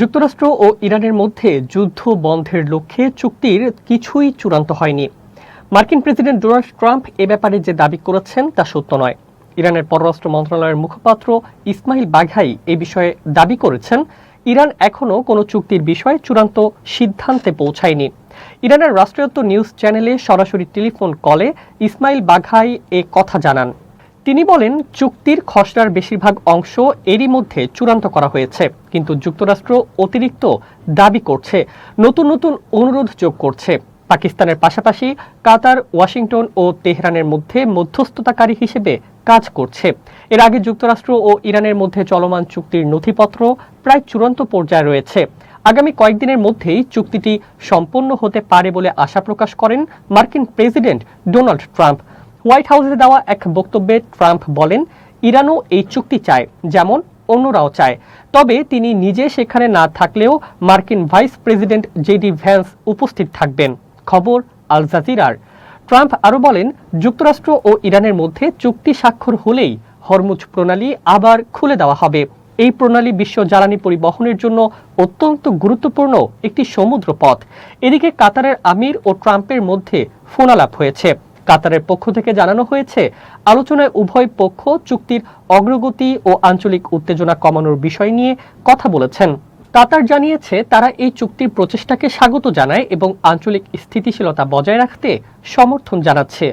যুক্তরাষ্ট্র ও ইরানের মধ্যে যুদ্ধ বন্ধের লক্ষ্যে চুক্তির কিছুই চূড়ান্ত হয়নি। মার্কিন প্রেসিডেন্ট ডোনাল্ড ট্রাম্প এ ব্যাপারে যে দাবি করেছেন তা সত্য নয়। ইরানের পররাষ্ট্র মন্ত্রণালয়ের মুখপাত্র ইসমাইল বাঘাই এ বিষয়ে দাবি করেছেন, ইরান এখনও কোনো চুক্তির বিষয়ে চূড়ান্ত সিদ্ধান্তে পৌঁছায়নি। ইরানের রাষ্ট্রায়ত্ত নিউজ চ্যানেলে সরাসরি টেলিফোন কলে ইসমাইল বাঘাই এ কথা জানান। তিনি বলেন, চুক্তির খসড়ার বেশিরভাগ অংশ এরই মধ্যে চূড়ান্ত করা হয়েছে, কিন্তু যুক্তরাষ্ট্র অতিরিক্ত দাবি করছে, নতুন নতুন অনুরোধ যোগ করছে। পাকিস্তানের পাশাপাশি কাতার, ওয়াশিংটন ও তেহরানের মধ্যে মধ্যস্থতাকারী হিসেবে কাজ করছে। এর আগে যুক্তরাষ্ট্র ও ইরানের মধ্যে চলমান চুক্তির নথিপত্র প্রায় চূড়ান্ত পর্যায়ে রয়েছে। আগামী কয়েকদিনের মধ্যেই চুক্তিটি সম্পন্ন হতে পারে বলে আশা প্রকাশ করেন মার্কিন প্রেসিডেন্ট ডোনাল্ড ট্রাম্প। হোয়াইট হাউসে দেওয়া এক বক্তব্যে ট্রাম্প বলেন, ইরানও এই চুক্তি চায়, যেমন অন্যরাও চায়। তবে তিনি নিজে সেখানে না থাকলেও মার্কিন ভাইস প্রেসিডেন্ট জেডি ভ্যান্স উপস্থিত থাকবেন। খবর আল জাজিরার। ট্রাম্প আরও বলেন, যুক্তরাষ্ট্র ও ইরানের মধ্যে চুক্তি স্বাক্ষর হলেই হরমুজ প্রণালী আবার খুলে দেওয়া হবে। এই প্রণালী বিশ্ব জ্বালানি পরিবহনের জন্য অত্যন্ত গুরুত্বপূর্ণ একটি সমুদ্র পথ। এদিকে কাতারের আমির ও ট্রাম্পের মধ্যে ফোনালাপ হয়েছে। কাতারের পক্ষ থেকে জানানো হয়েছে, আলোচনায় উভয় পক্ষ চুক্তির অগ্রগতি ও আঞ্চলিক উত্তেজনা কমানোর বিষয় নিয়ে কথা বলেছেন। কাতার জানিয়েছে, তারা এই চুক্তির প্রচেষ্টাকে স্বাগত জানায় এবং আঞ্চলিক স্থিতিশীলতা বজায় রাখতে সমর্থন জানাচ্ছে।